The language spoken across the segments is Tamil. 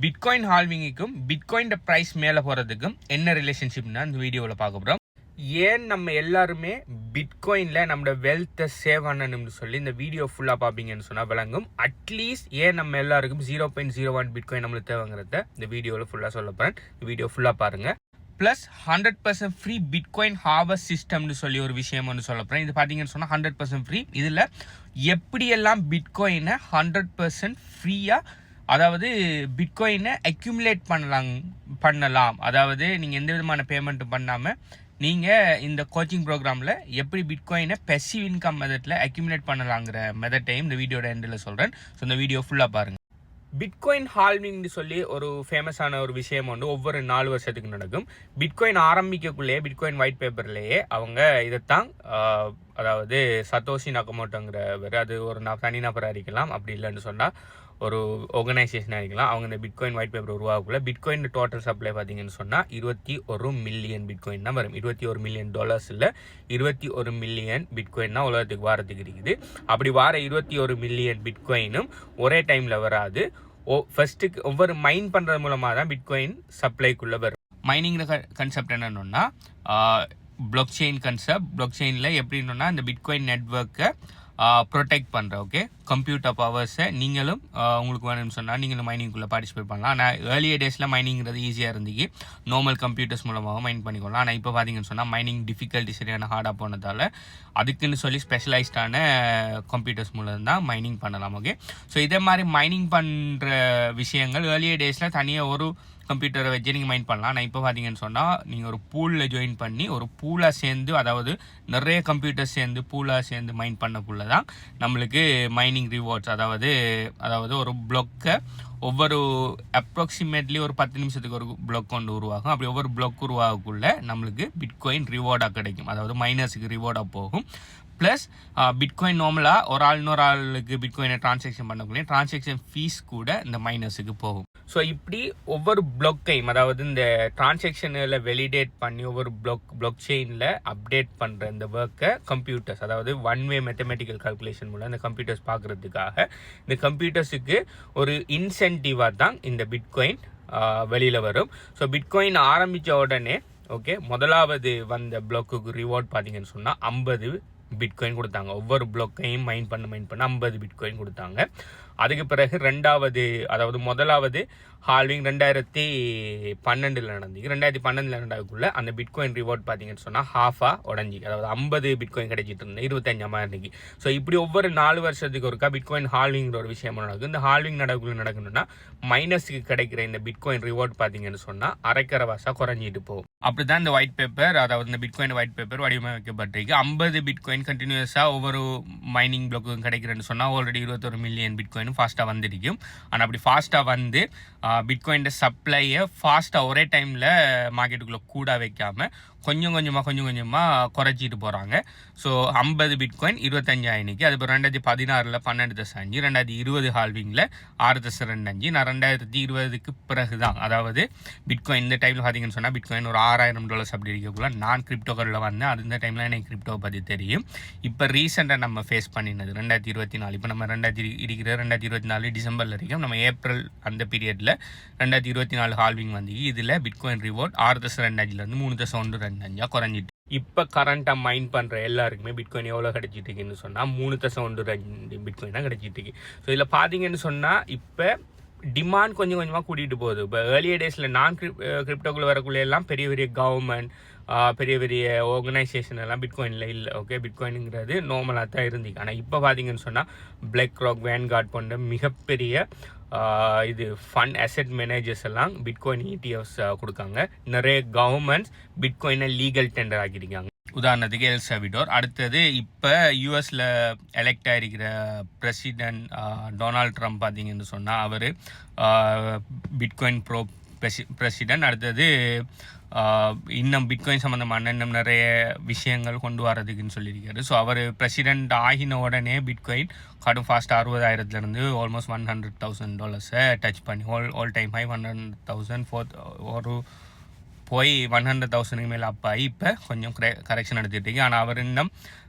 பிட்காயின் ஹால்விங்குக்கும் பிட்காயின் ப்ரைஸ் மேலே போகிறதுக்கும் என்ன ரிலேஷன்ஷிப்னா இந்த வீடியோவில் பார்க்க போகிறோம். ஏன் நம்ம எல்லாருமே பிட்காயினில் நம்மளோட வெல்த்தை சேவ் பண்ணணும்னு சொல்லி இந்த வீடியோ ஃபுல்லாக பார்ப்பீங்கன்னு சொன்னால் விளங்கும். அட்லீஸ்ட் ஏன் நம்ம எல்லாருக்கும் 0.01 பிட்காயின் நம்மளுக்கு தேவைங்கிறத இந்த வீடியோவில் ஃபுல்லாக சொல்ல போகிறேன். இந்த வீடியோ ஃபுல்லாக பாருங்கள். ப்ளஸ் 100% ஃப்ரீ பிட்காயின் ஹார்வெஸ்ட் சிஸ்டம்னு சொல்லி ஒரு விஷயம் ஒன்று சொல்ல போகிறேன். இது பார்த்தீங்கன்னு சொன்னால் 100% ஃப்ரீ. இதில் எப்படியெல்லாம் பிட்காயினை 100% ஃப்ரீயாக, அதாவது பிட்காயினை அக்யூமுலேட் பண்ணலாம், அதாவது நீங்கள் எந்த விதமான பேமெண்ட்டும் பண்ணாமல் நீங்கள் இந்த கோச்சிங் ப்ரோக்ராமில் எப்படி பிட்காயினை பெசிவ் இன்கம் மெத்தடில் அக்யூமுலேட் பண்ணலாங்கிற மெத்தட்டையும் இந்த வீடியோட எண்டில் சொல்கிறேன். ஸோ இந்த வீடியோ ஃபுல்லாக பாருங்கள். பிட்காயின் ஹால்விங்னு சொல்லி ஒரு ஃபேமஸான ஒரு விஷயம் வந்து ஒவ்வொரு 4 வருஷத்துக்கு நடக்கும். பிட்காயின் ஆரம்பிக்கக்குள்ளேயே பிட்காயின் ஒயிட் பேப்பர்லேயே அவங்க இதைத்தான், அதாவது சத்தோஷி நகமோட்டோங்கிறவர், அது ஒரு தனிநபராக இருக்கலாம், அப்படி இல்லைன்னு சொன்னால் ஒரு ஆர்கனைசேஷனாக இருக்கலாம். அவங்க இந்த பிட்காயின் ஒயிட் பேப்பர் உருவாக்குள்ள பிட்காயின் டோட்டல் சப்ளை பார்த்தீங்கன்னு சொன்னால் 21 மில்லியன் பிட்காயின் தான் வரும். $21 மில்லியன் இல்லை, 21 மில்லியன் பிட்காயின் தான் உலகத்துக்கு வாரத்துக்கு இருக்குது. அப்படி வார 21 மில்லியன் பிட்காயினும் ஒரே டைமில் வராது. ஃபர்ஸ்ட்டுக்கு ஒவ்வொரு மைன் பண்ணுறது மூலமாக தான் பிட்காயின் சப்ளைக்குள்ளே வரும். மைனிங்கிற கன்செப்ட் என்னன்னா பிளாக் செயின் கன்செப்ட். பிளாக் செயினில் எப்படின்னா இந்த பிட்காயின் நெட்வொர்க்கை ப்ரொடெக்ட் பண்ணுற கம்ப்யூட்டர் பவர்ஸை நீங்களும் உங்களுக்கு வேணும்னு சொன்னால் நீங்களும் மைனிங்குள்ளே பார்ட்டிசிபேட் பண்ணலாம். ஆனால் ஏர்லியர் டேஸில் மைனிங்கிறது ஈஸியாக இருந்துச்சு, நார்மல் கம்ப்யூட்டர்ஸ் மூலமாக மைன் பண்ணிக்கலாம். ஆனால் இப்போ பார்த்தீங்கன்னு சொன்னால் மைனிங் டிஃபிகல்ட்டி சரியான ஹார்டாக போனதால் அதுக்குன்னு சொல்லி ஸ்பெஷலைஸ்டான கம்ப்யூட்டர்ஸ் மூலம் தான் மைனிங் பண்ணலாம். ஓகே, ஸோ இதே மாதிரி மைனிங் பண்ணுற விஷயங்கள் ஏர்லியர் டேஸில் தனியாக ஒரு கம்ப்யூட்டரை வச்சு நீங்கள் மைண்ட் பண்ணலாம். ஆனால் இப்போ பார்த்தீங்கன்னு சொன்னால் நீங்கள் ஒரு பூலில் ஜாயின் பண்ணி ஒரு பூலாக சேர்ந்து, அதாவது நிறைய கம்ப்யூட்டர் சேர்ந்து பூலாக சேர்ந்து மைண்ட் பண்ணக்குள்ள தான் நம்மளுக்கு மைனிங் ரிவார்ட்ஸ், அதாவது ஒரு பிளாக்கை ஒவ்வொரு அப்ராக்சிமேட்லி ஒரு 10 நிமிஷத்துக்கு ஒரு பிளாக் கொண்டு உருவாகும். அப்படி ஒவ்வொரு பிளாக் உருவாகக்குள்ள நம்மளுக்கு பிட்காயின் ரிவார்டாக கிடைக்கும், அதாவது மைனஸுக்கு ரிவார்டாக போகும். ப்ளஸ் பிட்காயின் நார்மலாக ஒரு ஆள் இன்னொரு ஆளுக்கு பிட்காயினை டிரான்சாக்ஷன் பண்ணக்கூடிய டிரான்சாக்ஷன் ஃபீஸ் கூட இந்த மைனஸுக்கு போகும். ஸோ இப்படி ஒவ்வொரு பிளாக்கையும், அதாவது இந்த டிரான்சாக்ஷனில் வெலிடேட் பண்ணி ஒவ்வொரு பிளாக் செயினில் அப்டேட் பண்ணுற இந்த ஒர்க்கை கம்ப்யூட்டர்ஸ், அதாவது ஒன் வே மேத்தமெட்டிக்கல் கால்குலேஷன் மூலம் இந்த கம்ப்யூட்டர்ஸ் பார்க்குறதுக்காக இந்த கம்ப்யூட்டர்ஸுக்கு ஒரு இன்சென்டிவாக தான் இந்த பிட்காயின் வெளியில் வரும். ஸோ பிட்காயின் ஆரம்பித்த உடனே முதலாவது வந்த பிளாக்குக்கு ரிவார்ட் பார்த்தீங்கன்னு சொன்னால் 50 பிட்காயின் கொடுத்தாங்க. ஒவ்வொரு பிளாக்கையும் மைன் பண்ண 50 பிட்காயின் கொடுத்தாங்க. அதுக்கு பிறகு முதலாவது ஹால்விங் 2012 நடந்துச்சு. 2012 நடக்குள்ள அந்த பிட்காயின் ரிவார்ட் பார்த்தீங்கன்னு சொன்னால் ஹாஃபாக உடஞ்சி, அதாவது 50 பிட்காயின் கிடைச்சிட்டு இருந்தது 25 இன்னைக்கு. ஸோ இப்படி ஒவ்வொரு 4 வருஷத்துக்கு ஒருக்கா பிட்காயின் ஹால்விங்கிற ஒரு விஷயம் நடக்கும். இந்த ஹால்விங் நடக்கணும்னா மைனஸுக்கு கிடைக்கிற இந்த பிட்காயின் ரிவார்ட் பார்த்தீங்கன்னு சொன்னால் அரைக்கரவாசாக குறைஞ்சிட்டு போகும். அப்படி தான் இந்த ஒயிட் பேப்பர், அதாவது இந்த பிட்காயின் ஒயிட் பேப்பர் வடிவமைக்கப்பட்டிருக்கு. 50 பிட்காயின் கண்டினியூஸாக ஒவ்வொரு மைனிங் பிளாக்கும் கிடைக்கிறேன்னு சொன்னால் ஆல்ரெடி 21 மில்லியன் பிட்காயினும் ஃபாஸ்ட்டாக வந்துருக்கும். ஆனால் அப்படி ஃபாஸ்ட்டாக வந்து பிட்காயின் சப்ளையை ஃபாஸ்ட்டாக ஒரே டைமில் மார்க்கெட்டுக்குள்ளே கூட வைக்காமல் கொஞ்சம் கொஞ்சமாக குறைச்சிட்டு போகிறாங்க. ஸோ 50 பிட்காயின் 25 அது இப்போ 2016 12.5, 2020 ஹால்விங்கில் 6.25. நான் 2020க்கு பிறகு தான், அதாவது பிட்காயின் இந்த டைமில் பார்த்தீங்கன்னு சொன்னால் பிட்காயின் ஒரு $6,000 அப்படி இருக்கக்குள்ள நான் கிரிப்டோக்களில் வந்தேன். அது இந்த டைமில் எனக்கு கிரிப்டோவை பற்றி தெரியும். இப்போ ரீசெண்டாக நம்ம ஃபேஸ் பண்ணினது 2024. இப்போ நம்ம 2024 டிசம்பரில் இருக்கும். நம்ம ஏப்ரல் அந்த பீரியடில் 2024 ஹால்விங் வந்து இதில் பிட்காயின் ரிவார்ட் 6.25 3.15 குறைஞ்சிட்டு இப்போ கரண்ட்டாக மைண்ட் பண்ணுற எல்லாருக்குமே பிட்காயின் எவ்வளோ கிடைச்சிட்டு இருக்குன்னு சொன்னால் 3.12 பிட்காயின் தான் கிடைச்சிட்டு இருக்கு. ஸோ இதில் பார்த்தீங்கன்னு சொன்னால் இப்போ டிமாண்ட் கொஞ்சம் கொஞ்சமாக கூட்டிகிட்டு போகுது. இப்போ ஏர்லியர் டேஸில் நான் கிரிப்டோக்குள்ளே வரக்குள்ளே எல்லாம் பெரிய பெரிய கவர்மெண்ட், பெரிய பெரிய ஆர்கனைசேஷன் எல்லாம் பிட்காயினில் இல்லை. பிட்காயினுங்கிறது நார்மலாக தான் இருந்துச்சு. ஆனால் இப்போ பார்த்தீங்கன்னு சொன்னால் பிளாக் ராக், வேன்கார்ட் போன்ற மிகப்பெரிய இது ஃபண்ட் அசெட் மேனேஜர்ஸ் எல்லாம் பிட்காயின் ETFs கொடுக்காங்க. நிறைய கவர்மெண்ட்ஸ் பிட்காயினை லீகல் டெண்டர் ஆக்கியிருக்காங்க. உதாரணத்துக்கு எல் சால்வடோர். அடுத்தது இப்போ யூஎஸில் எலெக்ட் ஆகிருக்கிற பிரசிடென்ட் டொனால்ட் ட்ரம்ப் பார்த்தீங்கன்னு சொன்னால் அவர் பிட்காயின் பிரசிடென்ட். அடுத்தது இன்னும் பிட்காயின் சம்மந்தமான இன்னும் நிறைய விஷயங்கள் கொண்டு வரதுக்குன்னு சொல்லியிருக்காரு. ஸோ அவர் பிரசிடென்ட் ஆகின உடனே பிட்காயின் கடும் ஃபாஸ்ட் 60,000 ஆல்மோஸ்ட் $100,000 டச் பண்ணி ஆல் டைம் ஹை 100,000 ஒரு போய் 100,000 மேலே அப்பாகி இப்போ கொஞ்சம் கரெக்ஷன் எடுத்துகிட்டு இருக்கு. ஆனால் அவர் இன்னும்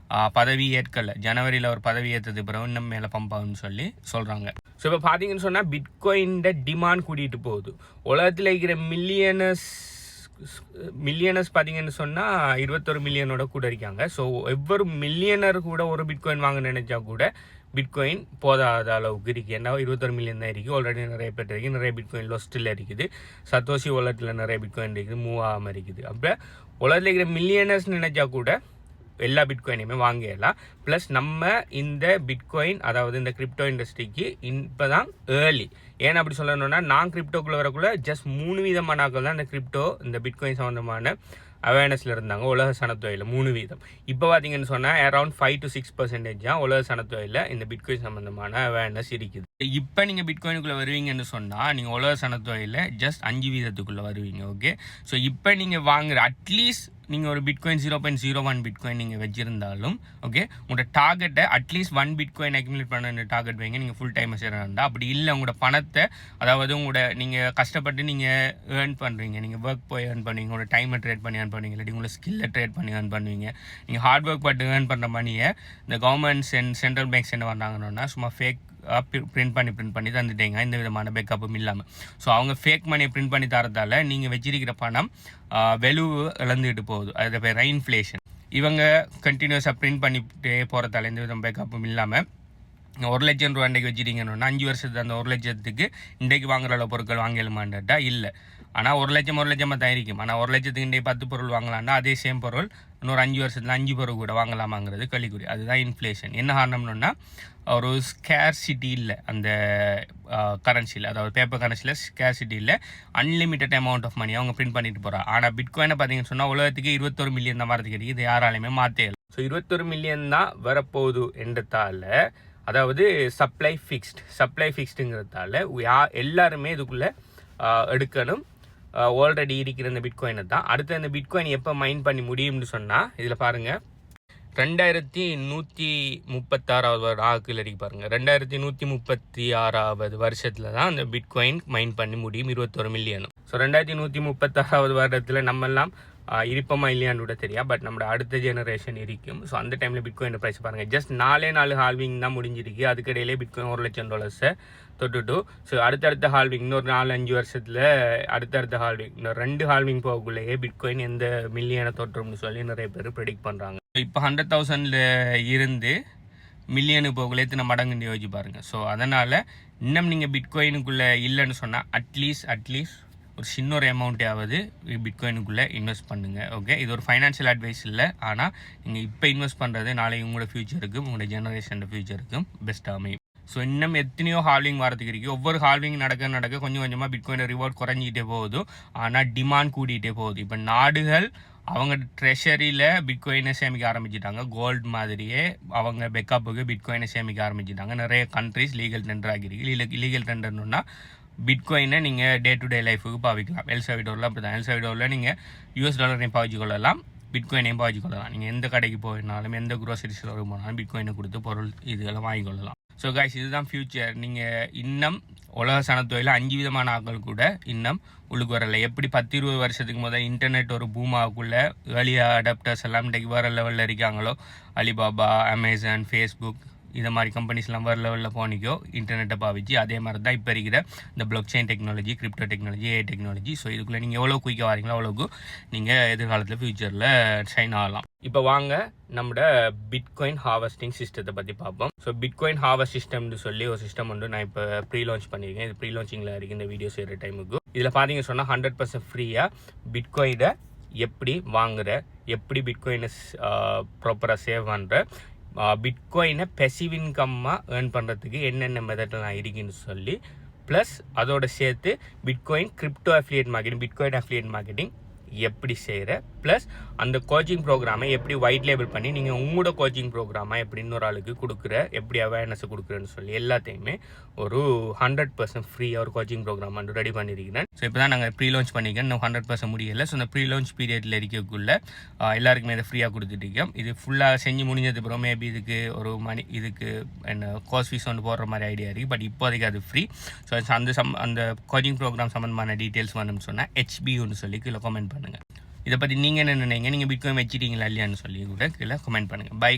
பதவி ஏற்கலை. ஜனவரியில் ஒரு பதவி ஏற்றது பிறகு இன்னும் மேலே பம்ப் ஆகும்னு சொல்லி சொல்கிறாங்க. ஸோ இப்போ பார்த்தீங்கன்னு சொன்னால் பிட்காயின்ட டிமாண்ட் கூட்டிகிட்டு போகுது. உலகத்தில் இருக்கிற மில்லியனர்ஸ் பார்த்தீங்கன்னு சொன்னால் 21 மில்லியனோட கூட இருக்காங்க. ஸோ ஒவ்வொரு மில்லியனர் கூட ஒரு பிட்காயின் வாங்க நினைச்சா கூட பிட்காயின் போதாத அளவுக்கு இருக்குது. ஏன்னா 21 மில்லியன் தான் இருக்குது. ஆல்ரெடி நிறைய பேர் இருக்குது. நிறைய பிட்காயின் லொஸ்ட்டில் இருக்குது. சத்தோஷி வாலெட்டில் நிறைய பிட்காயின் இருக்குது, மூவ் ஆகாமல் இருக்குது. அப்போ உலகத்தில் இருக்கிற மில்லியனர்ஸ் நினைச்சா கூட எல்லா பிட்காயினையுமே வாங்கிடலாம். ப்ளஸ் நம்ம இந்த பிட்காயின் அதாவது இந்த கிரிப்டோ இண்டஸ்ட்ரிக்கு இப்போ தான் ஏர்லி. ஏன்னா அப்படி சொல்லணும்னா நான் கிரிப்டோக்குள்ளே வரக்குள்ள ஜஸ்ட் 3 வீதமான ஆக்கள் தான் இந்த பிட்காயின் சம்மந்தமான அவேர்னஸில் இருந்தாங்க உலக சனத்தொகையில் 3 வீதம். இப்போ பார்த்தீங்கன்னு சொன்னால் அரௌண்ட் 5 to 6% தான் உலக சனத்தொகையில் இந்த பிட்காயின் சம்மந்தமான அவேர்னஸ் இருக்குது. இப்போ நீங்கள் பிட்காயினுக்குள்ளே வருவீங்கன்னு சொன்னால் நீங்கள் உலக சனத்தொகையில் ஜஸ்ட் 5 வீதத்துக்குள்ளே வருவீங்க. ஓகே, ஸோ இப்போ நீங்கள் வாங்குற அட்லீஸ்ட் நீங்கள் ஒரு பிட்காயின் 0.01 பிட்காயின் நீங்கள் வச்சிருந்தாலும் ஓகே, உங்களோட டார்கெட்டை அட்லீஸ்ட் 1 பிட்காயின் அக்யூமுலேட் பண்ண டார்கெட் வைங்க. நீங்கள் ஃபுல் டைம் செய்யறா. அப்படி இல்லை உங்களோட பணத்தை அதாவது உங்களோட நீங்கள் கஷ்டப்பட்டு நீங்கள் ஏர்ன் பண்ணுறீங்க, நீங்கள் ஒர்க் போய் ஏர்ன் பண்ணுவீங்க, உங்களோட டைமை ட்ரேட் பண்ணி ஏர்ன் பண்ணுவீங்க, இல்லாட்டி உங்களோட ஸ்கில்லை ட்ரேட் பண்ணி ஏர்ன் பண்ணுவீங்க. நீங்கள் ஹார்ட் ஒர்க் பட்டு ஏர்ன் பண்ணுற மணியை இந்த கவர்மெண்ட்ஸ் அண்ட் சென்ட்ரல் பேங்க்ஸ் என்ன பண்ணாங்கன்னா சும்மா ஃபேக் பிரிண்ட் பண்ணி தந்துட்டீங்க, எந்த விதமான பேக்கப்பும் இல்லாமல். ஸோ அவங்க ஃபேக் மணியை பிரிண்ட் பண்ணி தரதால நீங்கள் வச்சிருக்கிற பணம் வெலுவு இழந்துட்டு போகுது. அது பேர் இன்ஃப்ளேஷன். இவங்க கண்டினியூஸாக பிரிண்ட் பண்ணிட்டே போகிறதால எந்த விதம் பேக்கப்பும் இல்லாமல் 1 லட்சம் ரூபா இன்றைக்கு வச்சுட்டீங்கன்னா 5 வருஷத்துக்கு அந்த 1 லட்சத்துக்கு இன்றைக்கு வாங்குற அளவு பொருட்கள் வாங்கலுமான்டா இல்லை. ஆனால் 1 லட்சமாக தான் இருக்கும். ஆனால் 1 லட்சத்துக்கு இன்றைக்கு 10 பொருள் வாங்கலாம்னா அதே சேம் பொருள் இன்னொரு 5 வருஷத்தில் 5 பொருள் கூட வாங்கலாமாங்கிறது கேள்விக்குறி. அதுதான் இன்ஃப்ளேஷன். என்ன காரணம்னா ஒரு ஸ்கேர்சிட்டி இல்லை அந்த கரன்சியில், அதாவது பேப்பர் கரன்சியில் ஸ்கேர்சிட்டி இல்லை. அன்லிமிட்டட் அமௌண்ட் ஆஃப் மணி அவங்க பிரிண்ட் பண்ணிட்டு போகிறாங்க. ஆனால் பிட்காயினை பார்த்தீங்கன்னு சொன்னால் உலகத்துக்கு 21 மில்லியன் தான் வரது கிடையாது. இது யாராலையுமே மாற்றல. ஸோ 21 மில்லியன் தான் வரப்போகுது என்றதால, அதாவது சப்ளை ஃபிக்ஸ்டுங்கிறதால எல்லாருமே இதுக்குள்ளே எடுக்கணும். ஆல்ரெடி இருக்கிற இந்த பிட்காயினை தான். அடுத்து இந்த பிட்காயின் எப்போ மைன் பண்ணி முடியும்னு சொன்னால் இதில் பாருங்கள் 2136 ஆக்கில் இருக்கு பாருங்கள். 2136 வருஷத்தில் தான் அந்த பிட்காயின் மைன் பண்ணி முடியும் 21 மில்லியனும். ஸோ 2136 வருடத்தில் நம்மெல்லாம் இருப்போமா இல்லையான்னு கூட தெரியாது. பட் நம்மளோட அடுத்த ஜெனரேஷன் இருக்கும். ஸோ அந்த டைமில் பிட்காயின் ப்ரைஸ் பாருங்கள். ஜஸ்ட் 4 ஹால்விங் தான் முடிஞ்சிருக்கு. அதுக்கிடையிலே பிட்காயின் $1 லட்சம் தொட்டுட்டு. ஸோ அடுத்தடுத்த ஹால்விங் இன்னொரு 4-5 வருஷத்தில் அடுத்தடுத்த ஹால்விங் இன்னொரு 2 ஹால்விங் போகக்குள்ளேயே பிட்காயின் எந்த மில்லியனை தொட்டுரும்னு சொல்லி நிறைய பேர் ப்ரெடிக்ட் பண்ணுறாங்க. இப்போ 100,000 இருந்து மில்லியனு போகல எத்தனை மடங்குன்னு யோசிச்சு பாருங்கள். ஸோ அதனால் இன்னும் நீங்கள் பிட்காயினுக்குள்ளே இல்லைன்னு சொன்னால் அட்லீஸ்ட் ஒரு சின்ன ஒரு அமௌண்ட்டாவது பிட்காயினுக்குள்ளே இன்வெஸ்ட் பண்ணுங்கள். ஓகே, இது ஒரு ஃபைனான்ஷியல் அட்வைஸ் இல்லை. ஆனால் நீங்கள் இப்போ இன்வெஸ்ட் பண்ணுறது நாளைக்கு உங்களோட ஃபியூச்சருக்கும் உங்களோட ஜெனரேஷன் ஃபியூச்சருக்கும் பெஸ்ட்டாக அமையும். ஸோ இன்னும் எத்தனையோ ஹால்விங் வரதுக்கு இருக்குது. ஒவ்வொரு ஹால்விங் நடக்க கொஞ்சம் கொஞ்சமாக பிட்காயின் ரிவார்ட் குறைஞ்சிக்கிட்டே போகுது. ஆனால் டிமாண்ட் கூட்டிகிட்டே போகுது. இப்போ நாடுகள் அவங்க ட்ரெஷரியில் பிட்காயினை சேமிக்க ஆரம்பிச்சிட்டாங்க. கோல்டு மாதிரியே அவங்க பெக்கப்புக்கு பிட்காயினை சேமிக்க ஆரம்பிச்சிட்டாங்க. நிறைய கண்ட்ரிஸ் லீகல் டெண்டர் ஆகிருக்கு. லீகல் டெண்டர்னா பிட்காயினை நீங்கள் டே டு டே லைஃபுக்கு பாவிக்கலாம். எல்சால்வடோரில் அப்படி தான். எல்சால்வடோரில் நீங்கள் US டாலரையும் பாவிச்சு கொள்ளலாம், பிட்காயினையும் பாவிச்சு கொள்ளலாம். நீங்கள் எந்த கடைக்கு போயினாலும் எந்த க்ரோசரி ஸ்டோருக்கு போனாலும் பிட்காயினை கொடுத்து பொருள் இதெல்லாம் வாங்கிக்கொள்ளலாம். ஸோ கைஸ், இதுதான் ஃபியூச்சர். நீங்கள் இன்னும் உலக சனத்தொகையில் 5 விதமான ஆக்கள் கூட இன்னும் உள்ளுக்கு வரலை. எப்படி 10-20 வருஷத்துக்கு முதல் இன்டர்நெட் ஒரு பூமாவுக்குள்ளே ஏர்லி அடாப்டர்ஸ் எல்லாம் இன்றைக்கு வேறு லெவலில் இருக்காங்களோ, அலிபாபா, அமேசான், ஃபேஸ்புக் இந்த மாதிரி கம்பெனிஸ்லாம் வேறு லெவலில் போனிக்கோ இன்டர்நெட்டை பாவிச்சு, அதே மாதிரி தான் இப்போ இருக்கிற இந்த block chain technology, crypto technology, AI technology. So இதுக்குள்ளே நீங்கள் எவ்வளோ குயிக்காக வரீங்களோ அவ்வளோக்கு நீங்கள் எதிர்காலத்தில் ஃபியூச்சரில் ஷைன் ஆகலாம். இப்போ வாங்க நம்மளோட பிட்காயின் ஹார்வெஸ்டிங் சிஸ்டத்தை பற்றி பார்ப்போம். ஸோ பிட்காயின் ஹார்வெஸ்ட் சிஸ்டம்னு சொல்லி ஒரு சிஸ்டம் வந்து நான் இப்போ ப்ரீ லான்ச் பண்ணியிருக்கேன். இது ப்ரீ லான்ச்சிங்கில் இருக்குது இந்த வீடியோ செய்கிற டைமுக்கு. இதில் பார்த்தீங்க சொன்னால் 100% ஃப்ரீயாக பிட்காயினை எப்படி வாங்குற, எப்படி பிட்காயினை ப்ராப்பராக சேவ் பண்ணுற, பிட்காயினை பெசிவ் இன்கம்மாக ஏர்ன் பண்ணுறதுக்கு என்னென்ன மெத்தட்லாம் இருக்குன்னு சொல்லி, ப்ளஸ் அதோட சேர்த்து bitcoin crypto affiliate marketing, bitcoin affiliate marketing எப்படி செய்கிற, ப்ளஸ் அந்த கோச்சிங் ப்ரோக்ராமை எப்படி ஒயிட் லேபிள் பண்ணி நீங்கள் உங்களோட கோச்சிங் ப்ரோக்ராமை எப்படி இன்னொரு ஆளுக்கு கொடுக்குற, எப்படி அவேர்னஸை கொடுக்குறேன்னு சொல்லி எல்லாத்தையுமே ஒரு 100% ஃப்ரீயாக ஒரு கோச்சிங் ப்ரோக்ராம் வந்து ரெடி பண்ணியிருக்கிறேன். ஸோ இப்போ தான் நாங்கள் ப்ரீ லான்ச் பண்ணியிருக்கேன். இன்னும் 100% முடியலை. ஸோ இந்த ப்ரீ லான்ச் பீரியடில் இருக்கக்குள்ள எல்லாருக்குமே இதை ஃப்ரீயாக கொடுத்துட்ருக்கோம். இது ஃபுல்லாக செஞ்சு முடிஞ்சது அப்புறம் மேபி இதுக்கு ஒரு இதுக்கு என்ன கோர்ஸ் ஃபீஸ் வந்து போடுற மாதிரி ஐடியா இருக்குது. பட் இப்போதைக்கு அது ஃப்ரீ. ஸோ அந்த கோச்சிங் ப்ரோக்ராம் சம்மந்தமான டீட்டெயில்ஸ் வேணும்னு சொன்னால் HBன்னு சொல்லி கீழே கமெண்ட் பண்ணுங்கள். இதை பற்றி நீங்கள் என்ன நினைங்க, நீங்கள் பிட்காயின் வச்சிட்டீங்களா இல்லையான்னு சொல்லி கூட கீழே கமெண்ட் பண்ணுங்கள். பை.